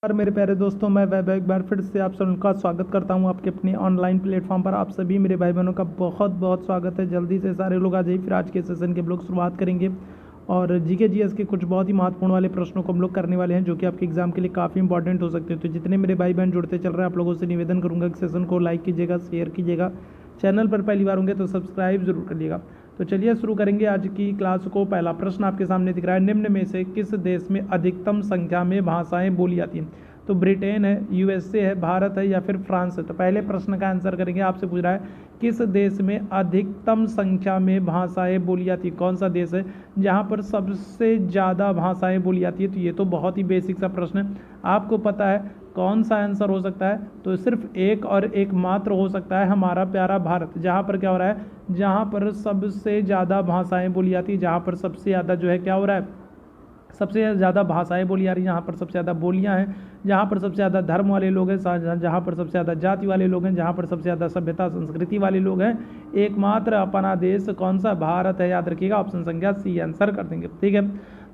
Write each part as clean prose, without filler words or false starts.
और मेरे प्यारे दोस्तों, मैं वैभव एक बार फिर से आप सबका स्वागत करता हूं आपके अपने ऑनलाइन प्लेटफॉर्म पर। आप सभी मेरे भाई बहनों का बहुत बहुत स्वागत है। जल्दी से सारे लोग आ जाइए, फिर आज के सेशन के हम लोग शुरुआत करेंगे और जीके जीएस के कुछ बहुत ही महत्वपूर्ण वाले प्रश्नों को हम लोग करने वाले हैं, जो कि आपके एग्जाम के लिए काफ़ी इंपॉर्टेंट हो सकते हैं। तो जितने मेरे भाई बहन जुड़ते चल रहे हैं, आप लोगों से निवेदन करूँगा कि सेशन को लाइक कीजिएगा, शेयर कीजिएगा, चैनल पर पहली बार होंगे तो सब्सक्राइब जरूर करिएगा। तो चलिए शुरू करेंगे आज की क्लास को। पहला प्रश्न आपके सामने दिख रहा है, निम्न में से किस देश में अधिकतम संख्या में भाषाएं बोली जाती हैं? तो ब्रिटेन है, यूएसए है, भारत है या फिर फ्रांस है? तो पहले प्रश्न का आंसर करेंगे। आपसे पूछ रहा है किस देश में अधिकतम संख्या में भाषाएं बोली जाती है? कौन सा देश है जहां पर सबसे ज़्यादा भाषाएं बोली जाती है? तो ये तो बहुत ही बेसिक सा प्रश्न है, आपको पता है कौन सा आंसर हो सकता है? तो सिर्फ एक और एक मात्र हो सकता है, हमारा प्यारा भारत। जहाँ पर क्या हो रहा है, जहाँ पर सबसे ज़्यादा भाषाएं बोली जाती है, जहाँ पर सबसे ज़्यादा जो है क्या हो रहा है, सबसे ज़्यादा भाषाएं बोली जा रही हैं, जहाँ पर सबसे ज़्यादा बोलियाँ हैं, जहाँ पर सबसे ज़्यादा धर्म वाले लोग हैं, जहाँ पर सबसे ज़्यादा जाति वाले लोग हैं, जहाँ पर सबसे ज़्यादा सभ्यता संस्कृति वाले लोग हैं, एकमात्र अपना देश कौन सा? भारत है। याद रखिएगा, ऑप्शन संख्या सी आंसर कर देंगे। ठीक है।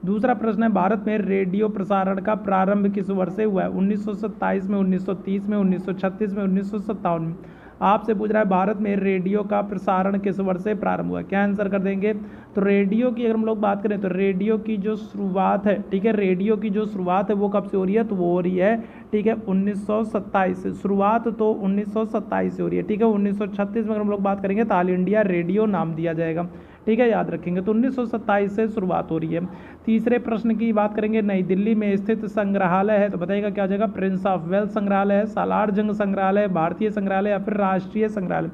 दूसरा प्रश्न है, भारत में रेडियो प्रसारण का प्रारंभ किस वर्ष से हुआ है? 1927 में, 1930 में, 1936 में, 1957 में? आपसे पूछ रहा है भारत में रेडियो का प्रसारण किस वर्ष से प्रारंभ हुआ? क्या आंसर कर देंगे? तो रेडियो की अगर हम लोग बात करें तो रेडियो की जो शुरुआत है, ठीक है, रेडियो की जो शुरुआत है वो कब से हो रही है? तो वो हो रही है, ठीक है, 1927 से। शुरुआत तो 1927 से हो रही है, ठीक है। 1936 में अगर हम लोग बात करेंगे तो ऑल इंडिया रेडियो नाम दिया जाएगा, ठीक है, याद रखेंगे। तो 1927 से शुरुआत हो रही है। तीसरे प्रश्न की बात करेंगे, नई दिल्ली में स्थित संग्रहालय है, तो बताइएगा क्या हो जाएगा? प्रिंस ऑफ वेल्स संग्रहालय है, सालार जंग संग्रहालय, भारतीय संग्रहालय या फिर राष्ट्रीय संग्रहालय?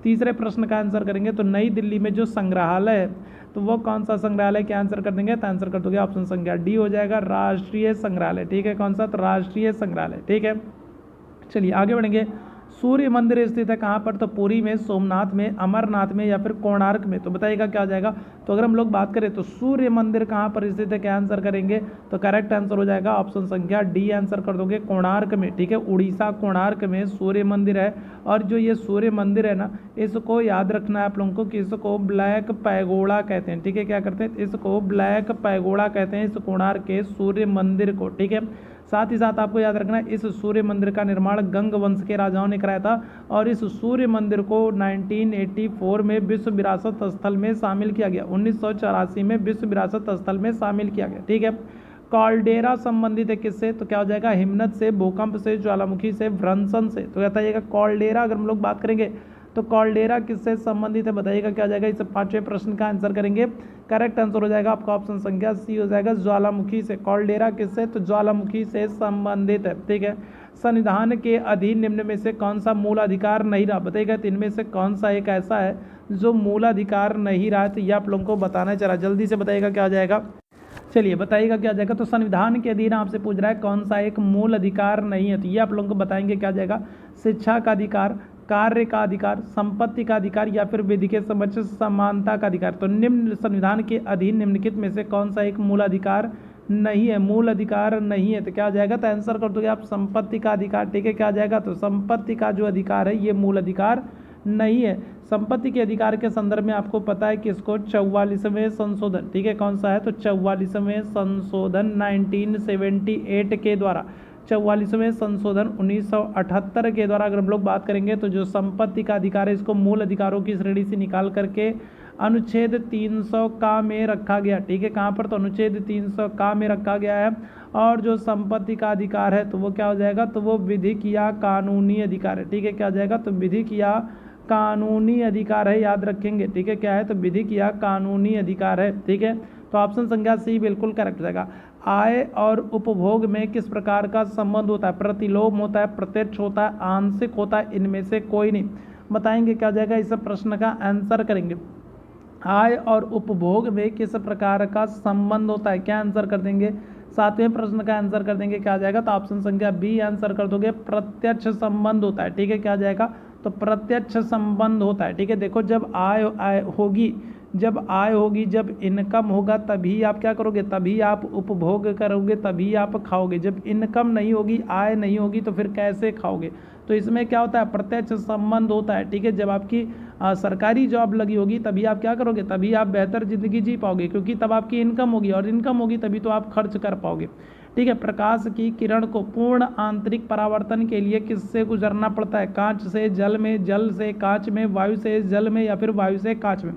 तीसरे प्रश्न का आंसर करेंगे तो नई दिल्ली में जो संग्रहालय है तो वो कौन सा संग्रहालय? क्या आंसर कर देंगे? तो आंसर कर दोगे ऑप्शन संख्या डी हो जाएगा, राष्ट्रीय संग्रहालय। ठीक है, कौन सा? तो राष्ट्रीय संग्रहालय। ठीक है, चलिए आगे बढ़ेंगे। सूर्य मंदिर स्थित है कहाँ पर? तो पुरी में, सोमनाथ में, अमरनाथ में या फिर कोणार्क में? तो बताइएगा क्या हो जाएगा? तो अगर हम लोग बात करें तो सूर्य मंदिर कहाँ पर स्थित है, क्या आंसर करेंगे? तो करेक्ट आंसर हो जाएगा ऑप्शन संख्या डी आंसर कर दोगे, कोणार्क में। ठीक है, उड़ीसा कोणार्क में सूर्य मंदिर है। और जो ये सूर्य मंदिर है ना, इसको याद रखना है आप लोगों को कि इसको ब्लैक पैगोड़ा कहते हैं। ठीक है, क्या करते हैं? इसको ब्लैक पैगोड़ा कहते हैं, इस कोणार्क के सूर्य मंदिर को। ठीक है, साथ ही साथ आपको याद रखना है इस सूर्य मंदिर का निर्माण गंग वंश के राजाओं ने कराया था और इस सूर्य मंदिर को 1984 में विश्व विरासत स्थल में शामिल किया गया, 1984 में विश्व विरासत स्थल में शामिल किया गया। ठीक है, कॉल्डेरा संबंधित है किससे? तो क्या हो जाएगा? हिमनद से, भूकंप से, ज्वालामुखी से, भ्रंशन से? तो बताइएगा कॉल्डेरा अगर हम लोग बात करेंगे तो कॉल्डेरा किससे संबंधित है? बताइएगा क्या हो जाएगा? इस पांचवें प्रश्न का आंसर करेंगे। करेक्ट आंसर हो जाएगा आपका ऑप्शन संख्या सी हो जाएगा, ज्वालामुखी से। कॉल्डेरा किससे? तो ज्वालामुखी से संबंधित है। ठीक है, संविधान के अधीन निम्न में से कौन सा मूल अधिकार नहीं रहा? बताइएगा तो इनमें से कौन सा एक ऐसा है जो मूल अधिकार नहीं रहा? तो ये आप लोगों को बताना चला, जल्दी से बताइएगा क्या हो जाएगा? चलिए बताइएगा क्या जाएगा? तो संविधान के अधीन आपसे पूछ रहा है कौन सा एक मूल अधिकार नहीं है, तो ये आप लोगों को बताएंगे क्या जाएगा? शिक्षा का अधिकार, कार्य का अधिकार, संपत्ति का अधिकार या फिर विधि के समक्ष समानता का अधिकार? तो निम्न संविधान के अधीन निम्नलिखित में से कौन सा एक मूल अधिकार नहीं है? मूल अधिकार नहीं है तो क्या आ जाएगा? तो आंसर कर दोगे आप संपत्ति का अधिकार। ठीक है, क्या आ जाएगा? तो संपत्ति का जो अधिकार है ये मूल अधिकार नहीं है। संपत्ति के अधिकार के संदर्भ में आपको पता है कि इसको 44वें संशोधन, ठीक है, कौन सा है? तो 44वें संशोधन 1978 के द्वारा, 44वें संशोधन 1978 के द्वारा अगर हम लोग बात करेंगे तो जो संपत्ति का अधिकार है इसको मूल अधिकारों की श्रेणी से निकाल करके अनुच्छेद 300 का में रखा गया। ठीक है, कहाँ पर? तो अनुच्छेद 300 का में रखा गया है। और जो संपत्ति का अधिकार है तो वो क्या हो जाएगा? तो वो विधिक या कानूनी अधिकार है। ठीक है, क्या हो जाएगा? तो विधिक या कानूनी अधिकार है, याद रखेंगे। ठीक है, क्या है? तो विधिक या कानूनी अधिकार है। ठीक है, तो ऑप्शन संख्या सी बिल्कुल करेक्ट हो जाएगा। आय और उपभोग में किस प्रकार का संबंध होता है? प्रतिलोम होता है, प्रत्यक्ष होता है, आंशिक होता है, इनमें से कोई नहीं? बताएंगे क्या हो जाएगा? इस प्रश्न का आंसर करेंगे। आय और उपभोग में किस प्रकार का संबंध होता है? क्या आंसर कर देंगे? सातवें प्रश्न का आंसर कर देंगे, क्या आ जाएगा? तो ऑप्शन संख्या बी आंसर कर दोगे, प्रत्यक्ष संबंध होता है। ठीक है, क्या आ जाएगा? तो प्रत्यक्ष संबंध होता है। ठीक है, देखो जब आय होगी, जब इनकम होगा तभी आप क्या करोगे? तभी आप उपभोग करोगे, तभी आप खाओगे। जब इनकम नहीं होगी, आय नहीं होगी तो फिर कैसे खाओगे? तो इसमें क्या होता है? प्रत्यक्ष संबंध होता है। ठीक है, जब आपकी सरकारी जॉब लगी होगी तभी आप क्या करोगे? तभी आप बेहतर ज़िंदगी जी पाओगे, क्योंकि तब आपकी इनकम होगी और इनकम होगी तभी तो आप खर्च कर पाओगे। ठीक है। प्रकाश की किरण को पूर्ण आंतरिक परावर्तन के लिए किससे गुजरना पड़ता है? कांच से जल में, जल से कांच में, वायु से जल में, या फिर वायु से कांच में?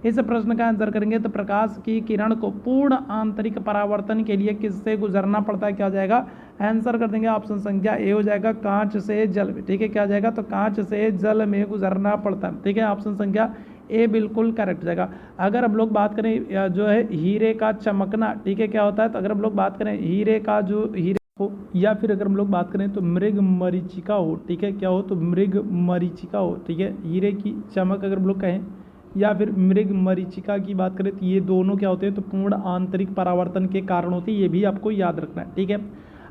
इस प्रश्न का आंसर करेंगे तो प्रकाश की किरण को पूर्ण आंतरिक परावर्तन के लिए किससे गुजरना पड़ता है? क्या हो जाएगा? आंसर कर देंगे ऑप्शन संख्या ए हो जाएगा, कांच से जल में। ठीक है, क्या हो जाएगा? तो कांच से जल में गुजरना पड़ता है। ठीक है, ऑप्शन संख्या ए बिल्कुल करेक्ट जाएगा। अगर हम लोग बात करें जो है हीरे का चमकना, ठीक है, क्या होता है? तो अगर हम लोग बात करें हीरे का जो हीरे हो, या फिर अगर हम लोग बात करें तो मृग मरीचिका हो, ठीक है, क्या हो? तो मृग मरीचिका हो। ठीक है, हीरे की चमक अगर हम लोग कहें या फिर मृग मरीचिका की बात करें तो ये दोनों क्या होते हैं? तो पूर्ण आंतरिक परावर्तन के कारण होते हैं। ये भी आपको याद रखना है। ठीक है,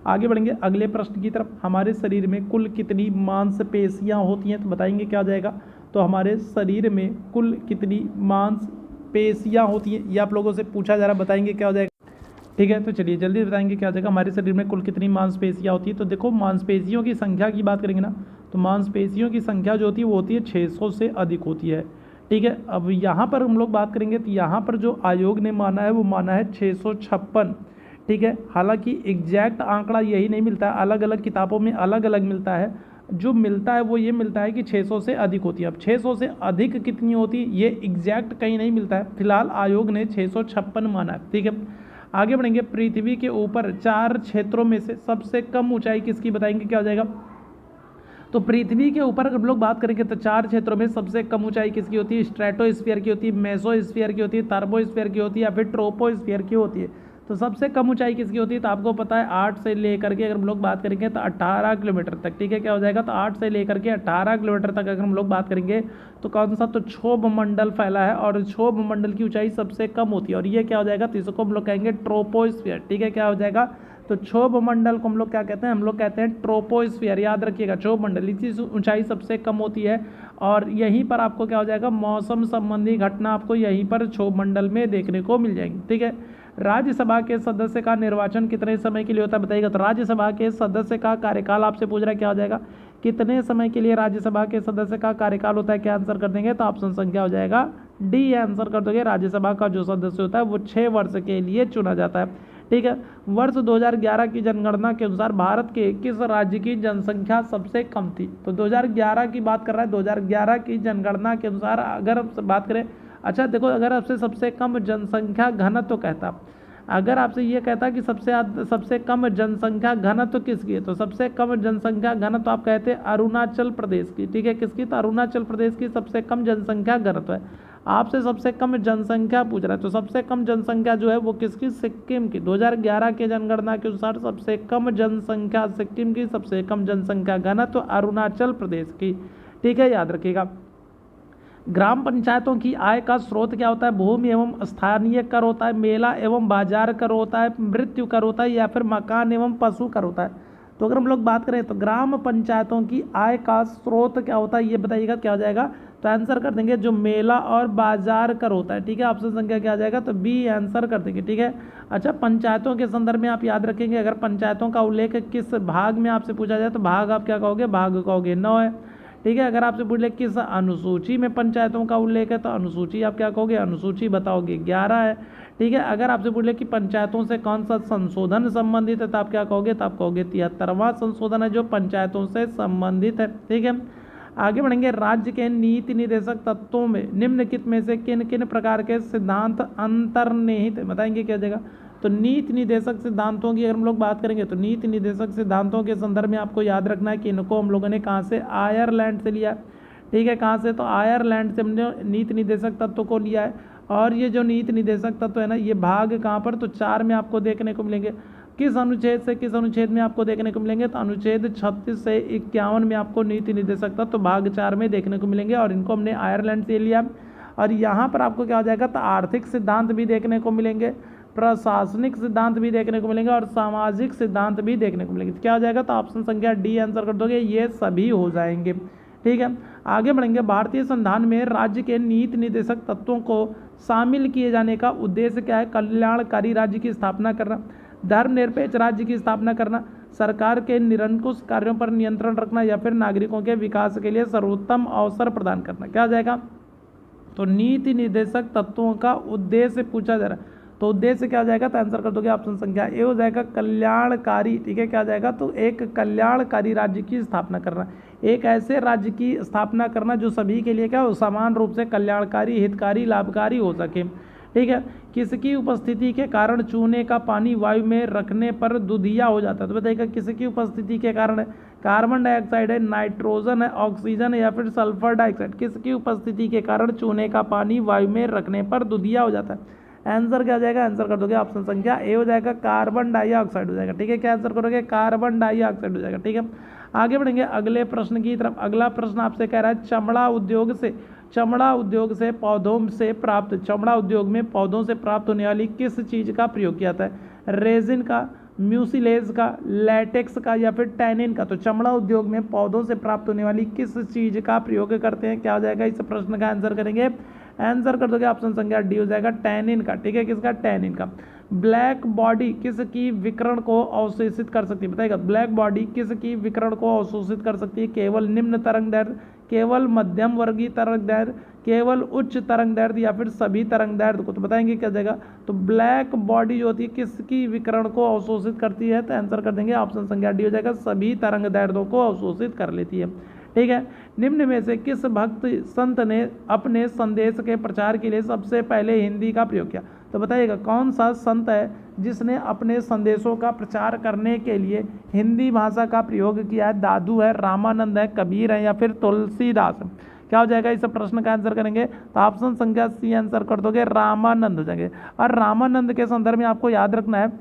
आगे बढ़ेंगे अगले प्रश्न की तरफ। हमारे शरीर में कुल कितनी मांसपेशियां होती हैं? तो बताएंगे क्या हो जाएगा? तो हमारे शरीर में कुल कितनी मांसपेशियां होती हैं, ये आप लोगों से पूछा जा रहा है, बताएंगे क्या हो जाएगा? ठीक है, तो चलिए जल्दी बताएंगे क्या हो जाएगा। हमारे शरीर में कुल कितनी मांसपेशियां होती है? तो देखो, मांसपेशियों की संख्या की बात करेंगे ना, तो मांसपेशियों की संख्या जो होती है वो होती है 600 से अधिक होती है। ठीक है, अब यहाँ पर हम लोग बात करेंगे तो यहाँ पर जो आयोग ने माना है वो माना है 656। ठीक है, हालांकि एग्जैक्ट आंकड़ा यही नहीं मिलता है, अलग अलग किताबों में अलग अलग मिलता है। जो मिलता है वो ये मिलता है कि 600 से अधिक होती है। अब 600 से अधिक कितनी होती है ये एग्जैक्ट कहीं नहीं मिलता है, फिलहाल आयोग ने 656 माना है। ठीक है, आगे बढ़ेंगे। पृथ्वी के ऊपर 4 क्षेत्रों में से सबसे कम ऊंचाई किसकी? बताएंगे क्या हो जाएगा? तो पृथ्वी के ऊपर हम लोग बात करेंगे तो 4 क्षेत्रों में सबसे कम ऊंचाई किसकी होती है? स्ट्रेटोस्फीयर की होती है, मेसोस्फीयर की होती है, थर्मोस्फीयर की होती है, या फिर ट्रोपोस्फीयर की होती है। तो सबसे कम ऊंचाई किसकी होती है? तो आपको पता है 8 से लेकर के अगर हम लोग बात करेंगे तो 18 किलोमीटर तक। ठीक है, क्या हो जाएगा? तो 8 से लेकर के 18 किलोमीटर तक अगर हम लोग बात करेंगे तो कौन सा? तो क्षोभ मंडल फैला है, और क्षोभ मंडल की ऊंचाई सबसे कम होती है, और ये क्या हो जाएगा? तो इसको हम लोग कहेंगे ट्रोपोस्फीयर। ठीक है, क्या हो जाएगा? तो क्षोभ मंडल को हम लोग क्या कहते हैं? हम लोग कहते हैं ट्रोपोस्फीयर। याद रखिएगा, क्षोभ मंडल की ऊंचाई सबसे कम होती है, और यहीं पर आपको क्या हो जाएगा? मौसम संबंधी घटना आपको यहीं पर क्षोभ मंडल में देखने को मिल जाएंगी। ठीक है, राज्यसभा के सदस्य का निर्वाचन कितने समय के लिए होता है? बताइएगा। तो राज्यसभा के सदस्य का कार्यकाल आपसे पूछ रहा है, क्या हो जाएगा? कितने समय के लिए राज्यसभा के सदस्य का कार्यकाल होता है? क्या आंसर कर देंगे? तो ऑप्शन संख्या हो जाएगा डी आंसर कर दोगे। राज्यसभा का जो सदस्य होता है वो 6 वर्ष के लिए चुना जाता है। ठीक है, वर्ष 2011 की जनगणना के अनुसार भारत के किस राज्य की जनसंख्या सबसे कम थी? तो 2011 की बात कर रहा है, 2011 की जनगणना के अनुसार अगर बात करें, अच्छा देखो, अगर आपसे सबसे कम जनसंख्या घनत्व तो कहता, अगर आपसे ये कहता कि सबसे कम जनसंख्या घनत्व किसकी है, तो सबसे कम जनसंख्या घनत्व आप कहते हैं अरुणाचल प्रदेश की। ठीक है, किसकी? तो अरुणाचल प्रदेश की सबसे कम जनसंख्या घनत्व है। आपसे सबसे कम जनसंख्या पूछ रहा है, तो सबसे कम जनसंख्या जो है वो किसकी? सिक्किम की। 2011 के जनगणना के अनुसार सबसे कम जनसंख्या सिक्किम की, सबसे कम जनसंख्या घनत्व अरुणाचल प्रदेश की। ठीक है, याद रखिएगा। ग्राम पंचायतों की आय का स्रोत क्या होता है? भूमि एवं स्थानीय कर होता है, मेला एवं बाजार कर होता है, मृत्यु कर होता है, या फिर मकान एवं पशु कर होता है? तो अगर हम लोग बात करें तो ग्राम पंचायतों की आय का स्रोत क्या होता है, ये बताइएगा क्या हो जाएगा? तो आंसर कर देंगे जो मेला और बाजार कर होता है। ठीक है, ऑप्शन संख्या क्या आ जाएगा? तो बी आंसर कर देंगे। ठीक है, अच्छा, पंचायतों के संदर्भ में आप याद रखेंगे, अगर पंचायतों का उल्लेख किस भाग में आपसे पूछा जाए तो भाग आप क्या कहोगे? भाग कहोगे 9 है। ठीक है, अगर आपसे पूछ ले किस अनुसूची में पंचायतों का उल्लेख है तो अनुसूची आप क्या कहोगे? अनुसूची बताओगे 11 है। ठीक है, अगर आपसे पूछ ले कि पंचायतों से कौन सा संशोधन संबंधित है तो आप क्या कहोगे? तो आप कहोगे 73वां संशोधन है जो पंचायतों से संबंधित है। ठीक है, आगे बढ़ेंगे। राज्य के नीति निर्देशक तत्वों में निम्नलिखित में से किन किन प्रकार के सिद्धांत अंतर्निहित है? बताएंगे क्या जगह? तो नीति निर्देशक सिद्धांतों की अगर हम लोग बात करेंगे तो नीति निर्देशक सिद्धांतों के संदर्भ में आपको याद रखना है कि इनको हम लोगों ने कहाँ से? आयरलैंड से लिया। ठीक है, कहाँ से? तो आयरलैंड से हमने नीति निर्देशक तत्व को लिया है, और ये जो नीति निर्देशक तत्व है ना, ये भाग कहाँ पर? तो 4 में आपको देखने को मिलेंगे। किस अनुच्छेद से किस अनुच्छेद में आपको देखने को मिलेंगे? तो अनुच्छेद 36 से 51 में आपको नीति निर्देशक तत्व तो भाग 4 में देखने को मिलेंगे, और इनको हमने आयरलैंड से लिया। और यहाँ पर आपको क्या हो जाएगा? तो आर्थिक सिद्धांत भी देखने को मिलेंगे, प्रशासनिक सिद्धांत भी देखने को मिलेंगे, और सामाजिक सिद्धांत भी देखने को मिलेंगे। तो क्या हो जाएगा? तो ऑप्शन संख्या डी आंसर कर दोगे, ये सभी हो जाएंगे। ठीक है, आगे बढ़ेंगे। भारतीय संविधान में राज्य के नीति निर्देशक तत्वों को शामिल किए जाने का उद्देश्य क्या है? कल्याणकारी राज्य की स्थापना करना, धर्मनिरपेक्ष राज्य की स्थापना करना, सरकार के निरंकुश कार्यों पर नियंत्रण रखना, या फिर नागरिकों के विकास के लिए सर्वोत्तम अवसर प्रदान करना। क्या हो जाएगा? तो नीति निर्देशक तत्वों का उद्देश्य पूछा जा रहा है, तो उद्देश्य क्या हो जाएगा, तो आंसर कर दोगे ऑप्शन संख्या ए हो जाएगा कल्याणकारी। ठीक है, क्या हो जाएगा, तो एक कल्याणकारी राज्य की स्थापना करना, एक ऐसे राज्य की स्थापना करना जो सभी के लिए क्या हो, समान रूप से कल्याणकारी, हितकारी, लाभकारी हो सके। ठीक है, किसकी उपस्थिति के कारण चूने का पानी वायु में रखने पर दुधिया हो जाता है, तो बताइएगा किसकी उपस्थिति के कारण है, कार्बन डाइऑक्साइड है, नाइट्रोजन है, ऑक्सीजन है या फिर सल्फर डाइऑक्साइड, किसकी उपस्थिति के कारण चूने का पानी वायु में रखने पर दुधिया हो जाता है। आंसर क्या हो जाएगा, आंसर कर दोगे ऑप्शन संख्या ए हो जाएगा कार्बन डाइऑक्साइड हो जाएगा। ठीक है, क्या आंसर करोगे, कार्बन डाइऑक्साइड हो जाएगा। ठीक है, आगे बढ़ेंगे अगले प्रश्न की तरफ। अगला प्रश्न आपसे कह रहा है चमड़ा उद्योग से पौधों से प्राप्त, चमड़ा उद्योग में पौधों से प्राप्त होने वाली किस चीज का प्रयोग किया जाता है, रेजिन का, म्यूसिलेज का, लैटेक्स का या फिर टैनिन का। तो चमड़ा उद्योग में पौधों से प्राप्त होने वाली किस चीज का प्रयोग करते हैं, क्या हो जाएगा, इस प्रश्न का आंसर करेंगे, आंसर कर दोगे ऑप्शन संख्या डी हो जाएगा टैनिन का। ठीक है, किसका, टैनिन का। ब्लैक बॉडी किसकी विकिरण को अवशोषित कर सकती है, बताइएगा ब्लैक बॉडी किसकी विकिरण को अवशोषित कर सकती है, केवल निम्न तरंग दैर्ध्य, केवल मध्यम वर्गीय तरंग दैर्ध्य, केवल उच्च तरंग दैर्ध्य या फिर सभी तरंग दैर्ध्य को। तो बताएंगे क्या जाएगा, तो ब्लैक बॉडी जो होती है किसकी विकिरण को अवशोषित करती है, तो आंसर कर देंगे ऑप्शन संख्या डी हो जाएगा सभी तरंग दैर्ध्यों को अवशोषित कर लेती है। ठीक है, निम्न में से किस भक्त संत ने अपने संदेश के प्रचार के लिए सबसे पहले हिंदी का प्रयोग किया, तो बताइएगा कौन सा संत है जिसने अपने संदेशों का प्रचार करने के लिए हिंदी भाषा का प्रयोग किया है, दादू है, रामानंद है, कबीर है या फिर तुलसीदास है। क्या हो जाएगा, इस प्रश्न का आंसर करेंगे, तो ऑप्शन संख्या सी आंसर कर दोगे, रामानंद हो जाएंगे। और रामानंद के संदर्भ में आपको याद रखना है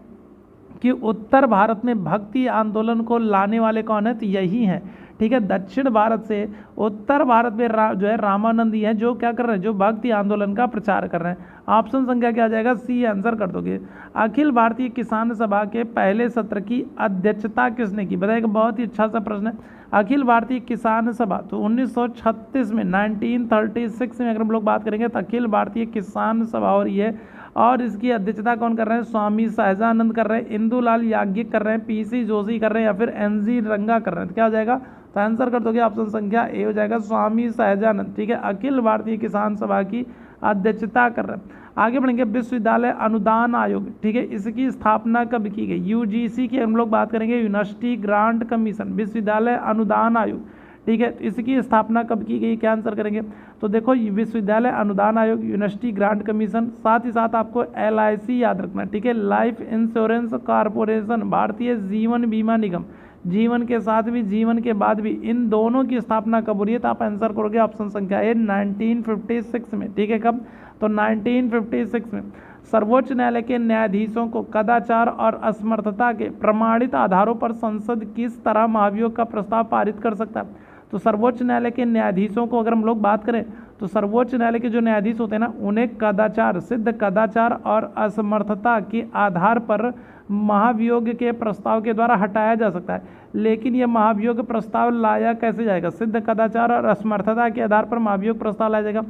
कि उत्तर भारत में भक्ति आंदोलन को लाने वाले कौन है, तो यही हैं। ठीक है, दक्षिण भारत से उत्तर भारत में जो है रामानंद ही है जो क्या कर रहे हैं, जो भक्ति आंदोलन का प्रचार कर रहे हैं। ऑप्शन संख्या क्या आ जाएगा, सी आंसर कर दोगे। अखिल भारतीय किसान सभा के पहले सत्र की अध्यक्षता किसने की, बताइएगा, बहुत ही अच्छा सा प्रश्न है। अखिल भारतीय किसान सभा तो 1936 में 1936 में अगर हम लोग बात करेंगे तो अखिल भारतीय किसान सभा हो रही है, और इसकी अध्यक्षता कौन कर रहे हैं, स्वामी सहजानंद कर रहे हैं, इंदुलाल याज्ञिक कर रहे हैं, पीसी जोशी कर रहे हैं या फिर एनजी रंगा कर रहे हैं। तो क्या हो जाएगा, तो आंसर कर दोगे ऑप्शन संख्या ए हो जाएगा स्वामी सहजानंद। ठीक है, अखिल भारतीय किसान सभा की अध्यक्षता कर रहे हैं। आगे बढ़ेंगे विश्वविद्यालय अनुदान आयोग। ठीक है, इसकी स्थापना कब की गई, यूजीसी की हम लोग बात करेंगे, यूनिवर्सिटी ग्रांट कमीशन, विश्वविद्यालय अनुदान आयोग। ठीक है, इसकी स्थापना कब की गई, क्या आंसर करेंगे, तो देखो विश्वविद्यालय अनुदान आयोग, यूनिवर्सिटी ग्रांट कमीशन, साथ ही साथ आपको LIC याद रखना। ठीक है, life insurance corporation, Bharatiya Jeevan बीमा निगम, जीवन के साथ भी जीवन के बाद भी, इन दोनों की स्थापना कब हो रही है, तो आप आंसर करोगे ऑप्शन संख्या ए 1956 में। ठीक है, कब, तो 1956 में। सर्वोच्च न्यायालय के न्यायाधीशों को कदाचार और असमर्थता के प्रमाणित आधारों पर संसद किस तरह महाभियोग का प्रस्ताव पारित कर सकता है, तो सर्वोच्च न्यायालय के न्यायाधीशों को अगर हम लोग बात करें तो सर्वोच्च न्यायालय के जो न्यायाधीश होते हैं ना, उन्हें कदाचार, सिद्ध कदाचार और असमर्थता के आधार पर महाभियोग के प्रस्ताव के द्वारा हटाया जा सकता है। लेकिन यह महाभियोग प्रस्ताव लाया कैसे जाएगा, सिद्ध कदाचार और असमर्थता के आधार पर महाभियोग प्रस्ताव लाया जाएगा,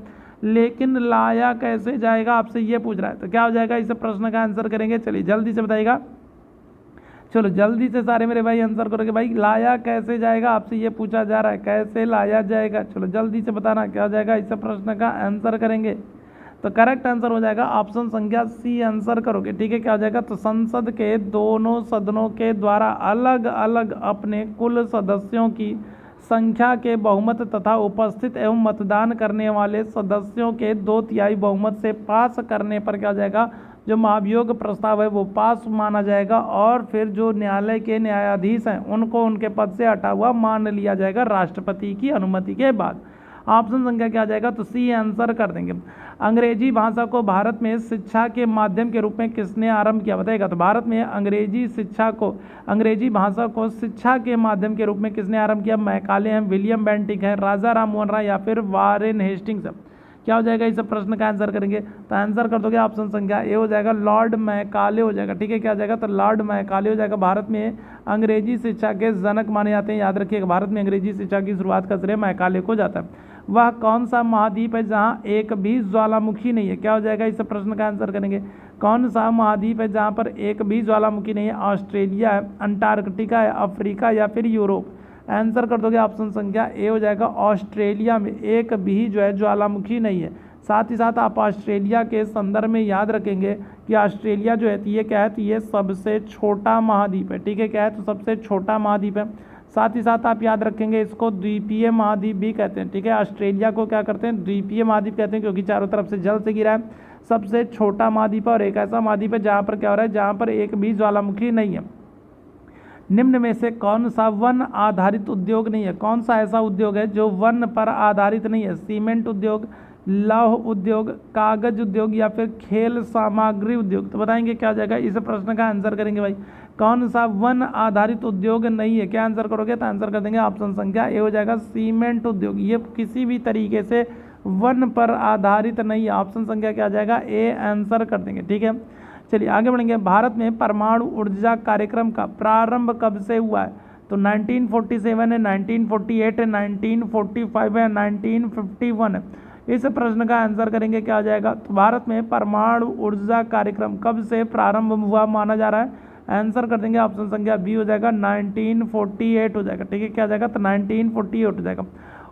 लेकिन लाया कैसे जाएगा आपसे ये पूछ रहा है। तो क्या हो जाएगा, इस प्रश्न का आंसर करेंगे, चलिए जल्दी से बताइएगा, चलो जल्दी से सारे मेरे भाई आंसर करोगे। भाई लाया कैसे जाएगा आपसे ये पूछा जा रहा है, कैसे लाया जाएगा, चलो जल्दी से बताना क्या हो जाएगा, इस प्रश्न का आंसर करेंगे। तो करेक्ट आंसर हो जाएगा ऑप्शन संख्या सी आंसर करोगे। ठीक है, क्या हो जाएगा, तो संसद के दोनों सदनों के द्वारा अलग अलग अपने कुल सदस्यों की संख्या के बहुमत तथा उपस्थित एवं मतदान करने वाले सदस्यों के 2/3 बहुमत से पास करने पर क्या हो जाएगा, जो महाभियोग प्रस्ताव है वो पास माना जाएगा, और फिर जो न्यायालय के न्यायाधीश हैं उनको उनके पद से हटा हुआ मान लिया जाएगा राष्ट्रपति की अनुमति के बाद। ऑप्शन संख्या क्या आ जाएगा, तो सी आंसर कर देंगे। अंग्रेजी भाषा को भारत में शिक्षा के माध्यम के रूप में किसने आरंभ किया, बताएगा, तो भारत में अंग्रेजी भाषा को शिक्षा के माध्यम के रूप में किसने आरंभ किया, मैकाले हैं, विलियम बेंटिक है, राजा राम मोहन राय या फिर वारेन हेस्टिंग्स। क्या हो जाएगा, इस प्रश्न का आंसर करेंगे, तो आंसर कर दोगे ऑप्शन संख्या ए हो जाएगा लॉर्ड मैकाले हो जाएगा। ठीक है, क्या हो जाएगा, तो लॉर्ड मैकाले हो जाएगा। भारत में अंग्रेजी शिक्षा के जनक माने जाते हैं, याद रखिएगा, भारत में अंग्रेजी शिक्षा की शुरुआत का श्रेय मैकाले को जाता है। वह कौन सा महाद्वीप है जहाँ एक भी ज्वालामुखी नहीं है, क्या हो जाएगा, इस प्रश्न का आंसर करेंगे, कौन सा महाद्वीप है जहाँ पर एक भी ज्वालामुखी नहीं है, ऑस्ट्रेलिया है, अंटार्कटिका है, अफ्रीका या फिर यूरोप। आंसर कर दोगे ऑप्शन संख्या ए हो जाएगा ऑस्ट्रेलिया में एक भी जो है ज्वालामुखी नहीं है। साथ ही साथ आप ऑस्ट्रेलिया के संदर्भ में याद रखेंगे कि ऑस्ट्रेलिया जो है ये क्या है, तो ये सबसे छोटा महाद्वीप है, ठीक है, क्या है, तो सबसे छोटा महाद्वीप है। साथ ही साथ आप याद रखेंगे इसको द्वीपीय महाद्वीप भी कहते हैं, ठीक है, ऑस्ट्रेलिया को क्या करते हैं, द्वीपीय महाद्वीप कहते हैं, क्योंकि चारों तरफ से जल से घिरा है, सबसे छोटा महाद्वीप है और एक ऐसा महाद्वीप है जहाँ पर क्या हो रहा है, जहाँ पर एक भी ज्वालामुखी नहीं है। निम्न में से कौन सा वन आधारित उद्योग नहीं है, कौन सा ऐसा उद्योग है जो वन पर आधारित नहीं है, सीमेंट उद्योग, लौह उद्योग, कागज उद्योग या फिर खेल सामग्री उद्योग। तो बताएंगे क्या हो जाएगा, इस प्रश्न का आंसर करेंगे भाई, कौन सा वन आधारित उद्योग नहीं है, क्या आंसर करोगे, तो आंसर कर देंगे ऑप्शन संख्या ए हो जाएगा सीमेंट उद्योग। ये किसी भी तरीके से वन पर आधारित नहीं है, ऑप्शन संख्या क्या आ जाएगा, ए आंसर कर देंगे, ठीक है। चलिए आगे बढ़ेंगे। भारत में परमाणु ऊर्जा कार्यक्रम का प्रारंभ कब से हुआ है, तो 1947 है, 1948 है, 1945 है, 1951 है। इस प्रश्न का आंसर करेंगे क्या हो जाएगा, तो भारत में परमाणु ऊर्जा कार्यक्रम कब से प्रारंभ हुआ माना जा रहा है, आंसर कर देंगे ऑप्शन संख्या बी हो जाएगा 1948 हो जाएगा, ठीक है, क्या हो जाएगा, तो 1948 हो जाएगा।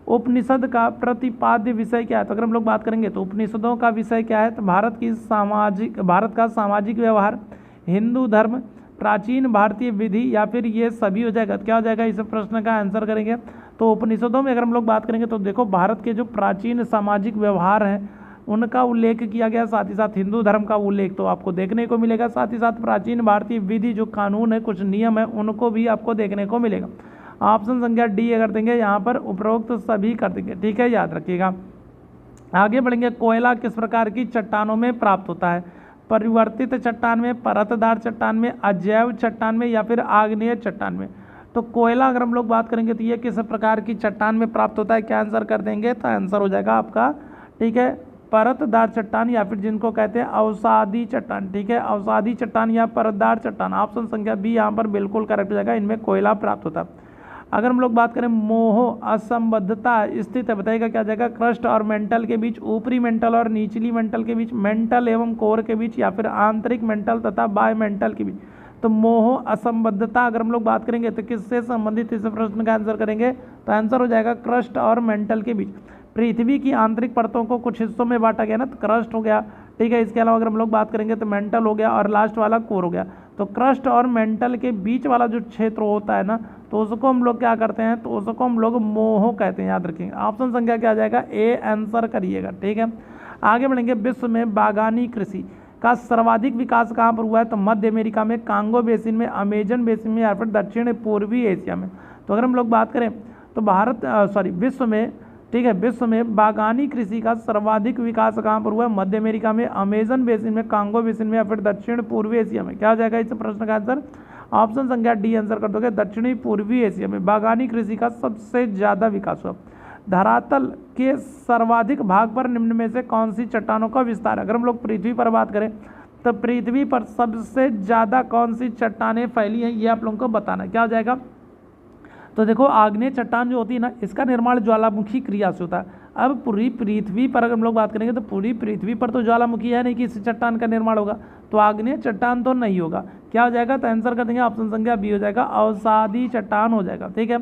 उपनिषद का प्रतिपाद्य विषय क्या है, तो अगर हम लोग बात करेंगे तो उपनिषदों का विषय क्या है, तो भारत का सामाजिक व्यवहार, हिंदू धर्म, प्राचीन भारतीय विधि या फिर ये सभी हो जाएगा। क्या हो जाएगा, इस प्रश्न का आंसर करेंगे तो उपनिषदों में अगर हम लोग बात करेंगे तो देखो भारत के जो प्राचीन सामाजिक व्यवहार हैं उनका उल्लेख किया गया, साथ ही साथ हिंदू धर्म का उल्लेख तो आपको देखने को मिलेगा, साथ ही साथ प्राचीन भारतीय विधि जो कानून है, कुछ नियम है, उनको भी आपको देखने को मिलेगा। ऑप्शन संख्या डी कर देंगे यहाँ पर, उपरोक्त सभी कर देंगे, ठीक है, याद रखिएगा। आगे बढ़ेंगे। कोयला किस प्रकार की चट्टानों में प्राप्त होता है, परिवर्तित चट्टान में, परतदार चट्टान में, अजैव चट्टान में या फिर आग्नेय चट्टान में। तो कोयला अगर हम लोग बात करेंगे तो ये किस प्रकार की चट्टान में प्राप्त होता है, क्या आंसर कर देंगे, तो आंसर हो जाएगा आपका, ठीक है, परतदार चट्टान या फिर जिनको कहते हैं अवसादी चट्टान, ठीक है, अवसादी चट्टान या परतदार चट्टान। ऑप्शन संख्या बी यहाँ पर बिल्कुल करेक्ट हो जाएगा, इनमें कोयला प्राप्त होता है। अगर हम लोग बात करें मोह असंबद्धता स्थित है, बताइएगा क्या जाएगा, क्रस्ट और मेंटल के बीच, ऊपरी मेंटल और निचली मेंटल के बीच, मेंटल एवं कोर के बीच या फिर आंतरिक मेंटल तथा बाय मेंटल के बीच। तो मोह असंबद्धता अगर हम लोग बात करेंगे तो किससे संबंधित, इस प्रश्न का आंसर करेंगे तो आंसर हो जाएगा क्रस्ट और मेंटल के बीच। पृथ्वी की आंतरिक परतों को कुछ हिस्सों में बांटा गया ना, तो क्रस्ट हो गया, ठीक है, इसके अलावा अगर हम लोग बात करेंगे तो मेंटल हो गया और लास्ट वाला कोर हो गया। तो क्रस्ट और मेंटल के बीच वाला जो क्षेत्र होता है ना, तो उसको हम लोग क्या करते हैं, तो उसको हम लोग मोह कहते हैं, याद रखेंगे। ऑप्शन संख्या क्या आ जाएगा, ए आंसर करिएगा, ठीक है। आगे बढ़ेंगे। विश्व में बागानी कृषि का सर्वाधिक विकास कहाँ पर हुआ है, तो मध्य अमेरिका में, कांगो बेसिन में, अमेजन बेसिन में या फिर दक्षिण पूर्वी एशिया में। तो अगर हम लोग बात करें तो विश्व में, ठीक है, विश्व में बागानी कृषि का सर्वाधिक विकास कहाँ पर हुआ है, मध्य अमेरिका में, अमेजन बेसिन में, कांगो बेसिन में या फिर दक्षिण पूर्वी एशिया में। क्या हो जाएगा इस प्रश्न का आंसर, ऑप्शन संख्या डी आंसर कर दोगे, दक्षिणी पूर्वी एशिया में बागानी कृषि का सबसे ज़्यादा विकास हुआ। धरातल के सर्वाधिक भाग पर निम्न में से कौन सी चट्टानों का विस्तार है। अगर हम लोग पृथ्वी पर बात करें तो पृथ्वी पर सबसे ज़्यादा कौन सी चट्टानें फैली हैं, ये आप लोगों को बताना। क्या हो जाएगा, तो देखो आग्नेय चट्टान जो होती है ना, इसका निर्माण ज्वालामुखी क्रिया से होता है। अब पूरी पृथ्वी पर अगर हम लोग बात करेंगे तो पूरी पृथ्वी पर तो ज्वालामुखी है नहीं कि इस चट्टान का निर्माण होगा, तो आग्नेय चट्टान तो नहीं होगा। क्या हो जाएगा, तो आंसर कर देंगे ऑप्शन संख्या बी हो जाएगा, अवसादी चट्टान हो जाएगा, ठीक है।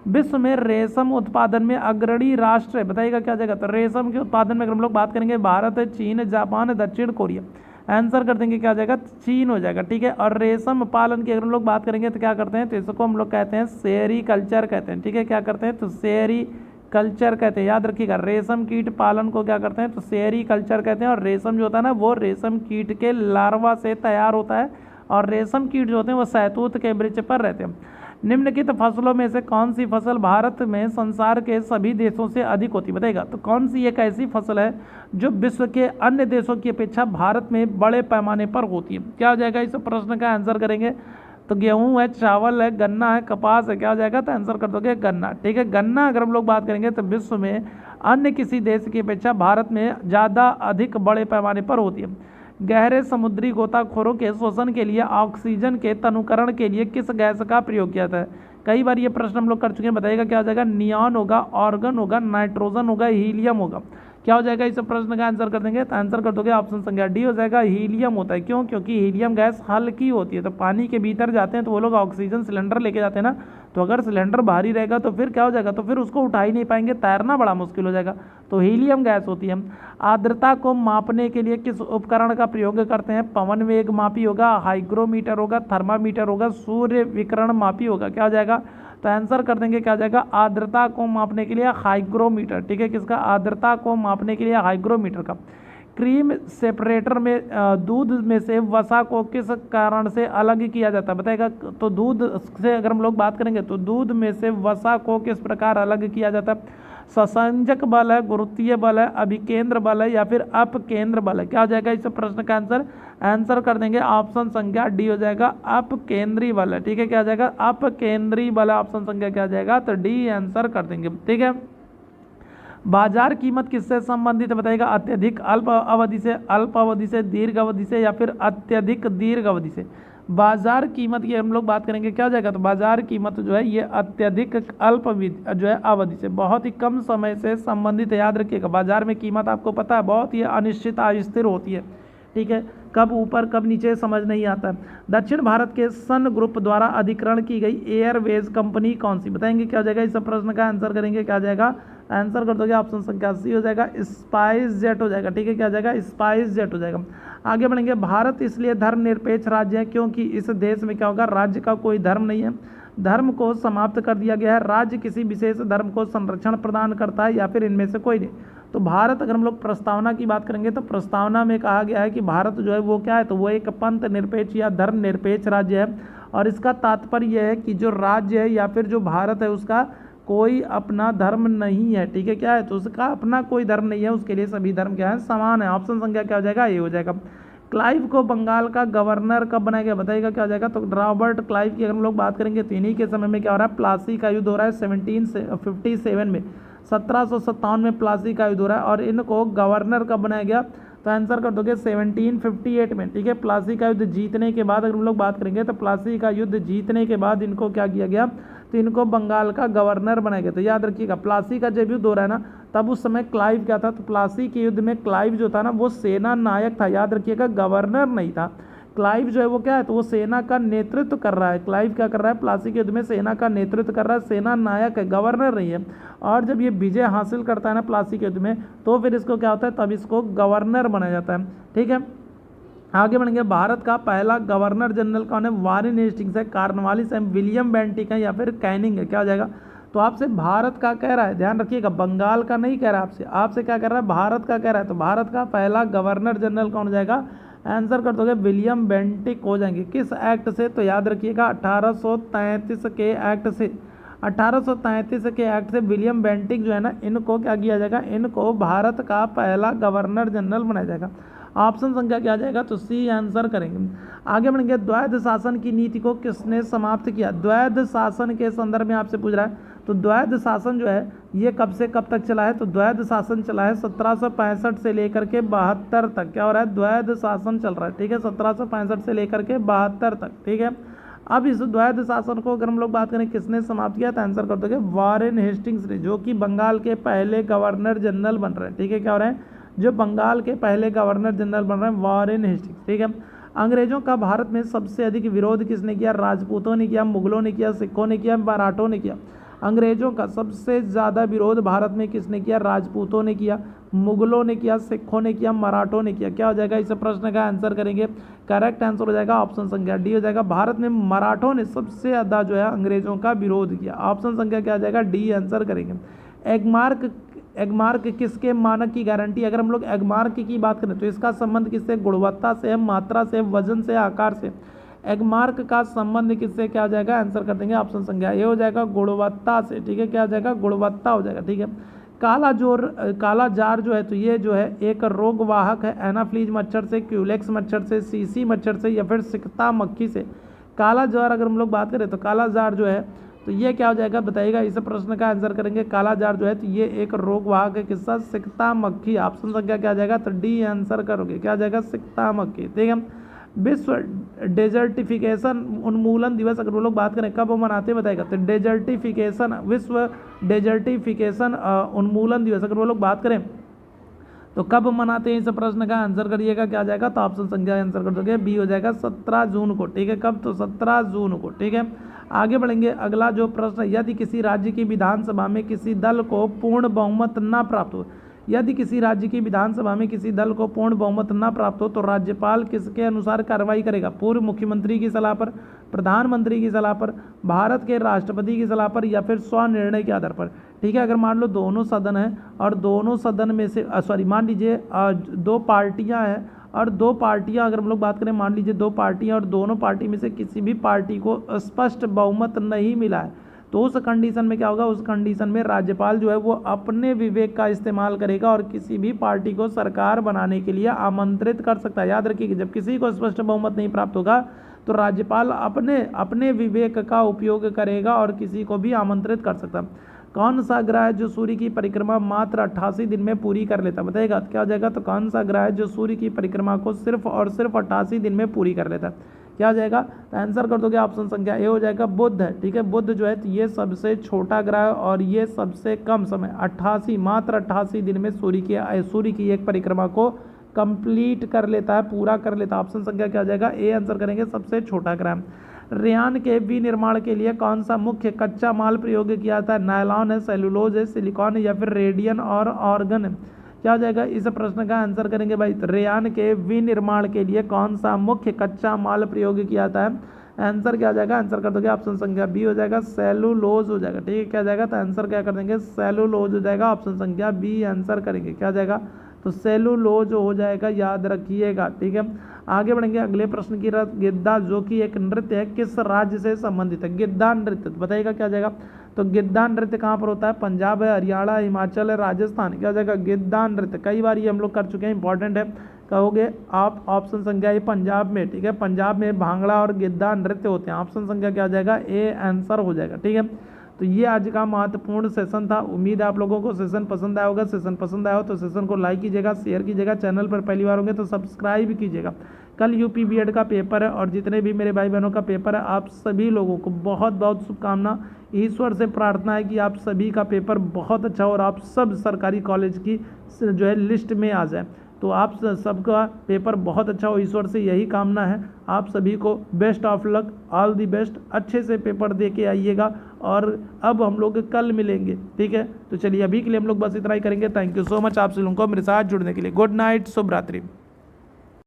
विश्व में रेशम उत्पादन में अग्रणी राष्ट्र है, बताइएगा क्या हो जाएगा, तो रेशम के उत्पादन में अगर हम लोग बात करेंगे भारत है, चीन, जापान, दक्षिण कोरिया। आंसर कर देंगे क्या हो जाएगा, चीन हो जाएगा, ठीक है। और रेशम पालन की अगर हम लोग बात करेंगे तो क्या करते हैं, तो इसको हम लोग कहते हैं सेरीकल्चर कहते हैं, ठीक है, क्या करते हैं, तो सेरीकल्चर कहते हैं, याद रखिएगा। रेशम कीट पालन को क्या करते हैं, तो सेरीकल्चर कहते हैं। और रेशम जो होता है ना, वो रेशम कीट के लार्वा से तैयार होता है और रेशम कीट जो होते हैं वो शहतूत के वृक्ष पर रहते हैं। निम्नलिखित फसलों में से कौन सी फसल भारत में संसार के सभी देशों से अधिक होती है, बताइएगा। तो कौन सी एक ऐसी फसल है जो विश्व के अन्य देशों की अपेक्षा भारत में बड़े पैमाने पर होती है। क्या हो जाएगा, इस प्रश्न का आंसर करेंगे तो गेहूं है, चावल है, गन्ना है, कपास है। क्या हो जाएगा, तो आंसर कर दोगे गन्ना, ठीक है। गन्ना अगर हम लोग बात करेंगे तो विश्व में अन्य किसी देश की अपेक्षा भारत में ज़्यादा अधिक बड़े पैमाने पर होती है। गहरे समुद्री गोताखोरों के शोषण के लिए ऑक्सीजन के तनुकरण के लिए किस गैस का प्रयोग किया जाता है। कई बार ये प्रश्न हम लोग कर चुके हैं, बताइएगा क्या हो जाएगा, नियॉन होगा, ऑर्गन होगा, नाइट्रोजन होगा, हीलियम होगा। क्या हो जाएगा, इस प्रश्न का आंसर कर देंगे तो आंसर कर दोगे ऑप्शन संख्या डी हो जाएगा, हीलियम होता है। क्यों, क्योंकि हीलियम गैस हल्की होती है, तो पानी के भीतर जाते हैं तो वो लोग ऑक्सीजन सिलेंडर लेके जाते हैं ना, तो अगर सिलेंडर भारी रहेगा तो फिर क्या हो जाएगा, तो फिर उसको उठा ही नहीं पाएंगे, तैरना बड़ा मुश्किल हो जाएगा। तो हीलियम गैस होती है। आर्द्रता को मापने के लिए किस उपकरण का प्रयोग करते हैं? पवन वेग मापी होगा, हाइग्रोमीटर होगा, थर्मामीटर होगा, सूर्य विकिरण मापी होगा। क्या हो जाएगा, तो आंसर कर देंगे क्या हो जाएगा, आर्द्रता को मापने के लिए हाइग्रोमीटर। ठीक है, किसका, आर्द्रता को मापने के लिए हाइग्रोमीटर का। क्रीम सेपरेटर में दूध में से वसा को किस कारण से अलग किया जाता है, बताएगा। तो दूध से अगर हम लोग बात करेंगे तो दूध में से वसा को किस प्रकार अलग किया जाता है? संसंजक बल है, गुरुत्वीय बल है, अभिकेंद्र बल है, या फिर अपकेंद्र बल है। क्या हो जाएगा इस प्रश्न का आंसर? आंसर कर देंगे ऑप्शन संख्या डी हो जाएगा, अपकेंद्री बल है। ठीक है, क्या हो जाएगा, अपकेंद्री बल है। ऑप्शन संख्या क्या हो जाएगा, तो डी आंसर कर देंगे। ठीक है, बाजार कीमत किससे संबंधित है, बताइएगा। अत्यधिक अल्प अवधि से, अल्प अवधि से, दीर्घ अवधि से, या फिर अत्यधिक दीर्घ अवधि से। बाजार कीमत की हम लोग बात करेंगे, क्या हो जाएगा, तो बाजार कीमत जो है ये अत्यधिक अल्प जो है अवधि से, बहुत ही कम समय से संबंधित है। याद रखिएगा, बाजार में कीमत आपको पता है बहुत ही अनिश्चित अस्थिर होती है। ठीक है, कब ऊपर कब नीचे समझ नहीं आता। दक्षिण भारत के सन ग्रुप द्वारा अधिग्रहण की गई एयरवेज कंपनी कौन सी, बताएंगे। क्या हो जाएगा इस प्रश्न का आंसर करेंगे, क्या हो जाएगा, आंसर कर दोगे ऑप्शन संख्या सी हो जाएगा, स्पाइस जेट हो जाएगा। ठीक है, क्या हो जाएगा, स्पाइस जेट हो जाएगा। आगे बढ़ेंगे, भारत इसलिए धर्मनिरपेक्ष राज्य है क्योंकि इस देश में क्या होगा, राज्य का कोई धर्म नहीं है, धर्म को समाप्त कर दिया गया है, राज्य किसी विशेष धर्म को संरक्षण प्रदान करता है, या फिर इनमें से कोई नहीं। तो भारत, अगर हम लोग प्रस्तावना की बात करेंगे तो प्रस्तावना में कहा गया है कि भारत जो है वो क्या है, तो वो एक पंथ निरपेक्ष या धर्म निरपेक्ष राज्य है। और इसका तात्पर्य यह है कि जो राज्य है या फिर जो भारत है उसका कोई अपना धर्म नहीं है। ठीक है, क्या है, तो उसका अपना कोई धर्म नहीं है, उसके लिए सभी धर्म क्या है, समान है। ऑप्शन संख्या क्या हो जाएगा, ये हो जाएगा। क्लाइव को बंगाल का गवर्नर कब बनाया गया, बताइएगा। क्या हो जाएगा, तो रॉबर्ट क्लाइव की अगर हम लोग बात करेंगे तो इन्हीं के समय में क्या हो रहा है, प्लासी का युद्ध हो रहा है 1757 में, 1757 में प्लासी का युद्ध हो रहा है। और इनको गवर्नर कब बनाया गया, तो आंसर कर दोगे 1758 में। ठीक है, प्लासी का युद्ध जीतने के बाद अगर हम लोग बात करेंगे तो प्लासी का युद्ध जीतने के बाद इनको क्या किया गया, तो इनको बंगाल का गवर्नर बनाया गया। तो याद रखिएगा, प्लासी का जब युद्ध हो रहा है ना, तब उस समय क्लाइव क्या था, तो प्लासी के युद्ध में क्लाइव जो था ना वो सेना नायक था। याद रखिएगा, गवर्नर नहीं था। क्लाइव जो है वो क्या है, तो वो सेना का नेतृत्व कर रहा है। क्लाइव क्या कर रहा है, प्लासी के युद्ध में सेना का नेतृत्व कर रहा है, सेना नायक है, गवर्नर नहीं है। और जब ये विजय हासिल करता है ना प्लासी के युद्ध में, तो फिर इसको क्या होता है, तब इसको गवर्नर बनाया जाता है। ठीक है, आगे बढ़ेंगे, भारत का पहला गवर्नर जनरल कौन है, वारेन हेस्टिंग्स है, कॉर्नवालिस है, विलियम बेंटिक है, या फिर कैनिंग है। क्या हो जाएगा, तो आपसे भारत का कह रहा है, ध्यान रखिएगा, बंगाल का नहीं कह रहा है आपसे क्या कर रहा है, भारत का कह रहा है। तो भारत का पहला गवर्नर जनरल कौन हो जाएगा, आंसर कर दोगे विलियम बेंटिक हो जाएंगे। किस एक्ट से, तो याद रखिएगा 1833 के एक्ट से, 1833 के एक्ट से विलियम बेंटिक जो है ना, इनको क्या किया जाएगा, इनको भारत का पहला गवर्नर जनरल बनाया जाएगा। ऑप्शन संख्या क्या आ जाएगा, तो सी आंसर करेंगे। आगे बढ़ेंगे, द्वैध शासन की नीति को किसने समाप्त किया, द्वैध शासन के संदर्भ में आपसे पूछ रहा है। तो द्वैध शासन जो है ये कब से कब तक चला है, तो द्वैध शासन चला है 1765 से लेकर के 72 तक। क्या हो रहा है, द्वैध शासन चल रहा है। ठीक है, 1765 से लेकर के 72 तक। ठीक है, अब इस द्वैध शासन को अगर हम लोग बात करें किसने समाप्त किया, तो आंसर कर दोगे वारेन हेस्टिंग्स ने, जो कि बंगाल के पहले गवर्नर जनरल बन रहे हैं। ठीक है, क्या हो रहे हैं, जो बंगाल के पहले गवर्नर जनरल बन रहे हैं, वारेन हेस्टिंग्स। ठीक है, अंग्रेजों का भारत में सबसे अधिक विरोध किसने किया, राजपूतों ने किया, मुगलों ने किया, सिखों ने किया, मराठों ने किया। अंग्रेजों का सबसे ज़्यादा विरोध भारत में किसने किया, राजपूतों ने किया, मुगलों ने किया, सिखों ने किया, मराठों ने किया। क्या हो जाएगा, इस प्रश्न का आंसर करेंगे, करेक्ट आंसर हो जाएगा ऑप्शन संख्या डी हो जाएगा। भारत में मराठों ने सबसे ज़्यादा जो है अंग्रेजों का विरोध किया। ऑप्शन संख्या क्या आ जाएगा, डी आंसर करेंगे। एगमार्क किसके मानक की गारंटी, अगर हम लोग एगमार्क की बात करें तो इसका संबंध किससे, गुणवत्ता से, मात्रा से, वजन से, आकार से। एगमार्क का संबंध किससे, क्या हो जाएगा, आंसर कर देंगे ऑप्शन संख्या ये हो जाएगा, गुणवत्ता से। ठीक है, क्या हो जाएगा, गुणवत्ता हो जाएगा। ठीक है, काला जार जो है तो ये जो है एक रोगवाहक है, एनाफ्लीज मच्छर से, क्यूलेक्स मच्छर से, सीसी मच्छर से, या फिर सिकता मक्खी से। काला जार अगर हम लोग बात करें तो काला जार जो है तो ये क्या हो जाएगा, बताइएगा। इस प्रश्न का आंसर करेंगे, काला जार जो है तो ये एक रोगवाहक है, किसका, सिकता मक्खी। ऑप्शन संख्या क्या आ जाएगा, तो डी आंसर करोगे, क्या आ जाएगा, सिकता मक्खी। ठीक है, विश्व डेजर्टिफिकेशन उन्मूलन दिवस अगर वो लोग बात करें कब मनाते हैं, बताएगा। तो डेजर्टिफिकेशन, विश्व डेजर्टिफिकेशन उन्मूलन दिवस अगर वो लोग बात करें तो कब मनाते हैं, इस प्रश्न का आंसर करिएगा, क्या आ जाएगा, तो ऑप्शन संख्या आंसर कर दोगे बी हो जाएगा 17 जून को। ठीक है, कब, तो 17 जून को। ठीक है, आगे बढ़ेंगे, अगला जो प्रश्न, यदि किसी राज्य की विधानसभा में किसी दल को पूर्ण बहुमत न प्राप्त हो, यदि किसी राज्य की विधानसभा में किसी दल को पूर्ण बहुमत न प्राप्त हो तो राज्यपाल किसके अनुसार कार्रवाई करेगा? पूर्व मुख्यमंत्री की सलाह पर, प्रधानमंत्री की सलाह पर, भारत के राष्ट्रपति की सलाह पर, या फिर स्वनिर्णय के आधार पर। ठीक है, अगर मान लो दोनों सदन है और दोनों सदन में से मान लीजिए दो पार्टियां हैं और दो पार्टियां, अगर हम लोग बात करें, मान लीजिए दो पार्टियां और दोनों पार्टी में से किसी भी पार्टी को स्पष्ट बहुमत नहीं मिला है, तो उस कंडीशन में क्या होगा? उस कंडीशन में राज्यपाल जो है वो अपने विवेक का इस्तेमाल करेगा और किसी भी पार्टी को सरकार बनाने के लिए आमंत्रित कर सकता है। याद रखिए कि जब किसी को स्पष्ट बहुमत नहीं प्राप्त होगा तो राज्यपाल अपने विवेक का उपयोग करेगा और किसी को भी आमंत्रित कर सकता है। कौन सा ग्रह है जो सूर्य की परिक्रमा मात्र 88 दिन में पूरी कर लेता है? बताइएगा क्या हो जाएगा? तो कौन सा ग्रह है जो सूर्य की परिक्रमा को सिर्फ और सिर्फ 88 दिन में पूरी कर लेता है? क्या हो जाएगा? तो आंसर कर दोगे, ऑप्शन संख्या ए हो जाएगा, बुध है। ठीक है, बुध जो है तो ये सबसे छोटा ग्रह है और ये सबसे कम समय मात्र 88 दिन में सूर्य की एक परिक्रमा को कंप्लीट कर लेता है, पूरा कर लेता है। ऑप्शन संख्या क्या हो जाएगा? ए आंसर करेंगे, सबसे छोटा ग्रह। रेयान के विनिर्माण के लिए कौन सा मुख्य कच्चा माल प्रयोग किया जाता है? नायलॉन है, सेलुलोज है, सिलिकॉन है, या फिर रेडियन और ऑर्गन है? क्या हो जाएगा? इस प्रश्न का आंसर करेंगे भाई, रेयान के विनिर्माण के लिए कौन सा मुख्य कच्चा माल प्रयोग किया जाता है? आंसर क्या हो जाएगा? आंसर कर दोगे, ऑप्शन संख्या बी हो जाएगा, सेलुलोज हो जाएगा। ठीक है, क्या हो जाएगा? तो आंसर क्या कर देंगे? सेलुलोज हो जाएगा, ऑप्शन संख्या बी आंसर करेंगे। क्या हो जाएगा? तो सेलुलोज हो जाएगा, याद रखिएगा। ठीक है, आगे बढ़ेंगे अगले प्रश्न की तरफ। गिद्दा जो कि एक नृत्य है किस राज्य से संबंधित है? गिद्दा नृत्य बताइएगा क्या हो जाएगा? तो गिद्दा नृत्य कहाँ पर होता है? पंजाब है, हरियाणा, हिमाचल है, राजस्थान। क्या हो जाएगा? गिद्दा नृत्य। कई बार ये हम लोग कर चुके हैं, इंपॉर्टेंट है। कहोगे आप ऑप्शन संख्या ए पंजाब में। ठीक है, पंजाब में भांगड़ा और गिद्दा नृत्य होते हैं। ऑप्शन संख्या क्या हो जाएगा? ए आंसर हो जाएगा। ठीक है, तो ये आज का महत्वपूर्ण सेशन था। उम्मीद है आप लोगों को सेशन पसंद आया होगा। सेशन पसंद आया हो तो सेशन को लाइक कीजिएगा, शेयर कीजिएगा, चैनल पर पहली बार होंगे तो सब्सक्राइब कीजिएगा। कल यूपी बीएड का पेपर है और जितने भी मेरे भाई बहनों का पेपर है, आप सभी लोगों को बहुत बहुत शुभकामना। ईश्वर से प्रार्थना है कि आप सभी का पेपर बहुत अच्छा हो और आप सब सरकारी कॉलेज की जो है लिस्ट में आ जाए। तो आप सबका पेपर बहुत अच्छा हो, ईश्वर से यही कामना है। आप सभी को best of luck, all the best. अच्छे से पेपर दे के आइएगा और अब हम लोग कल मिलेंगे। ठीक है, तो चलिए अभी के लिए हम लोग बस इतना ही करेंगे। थैंक यू सो मच आप सभी लोगों को मेरे साथ जुड़ने के लिए। गुड नाइट, शुभ रात्रि।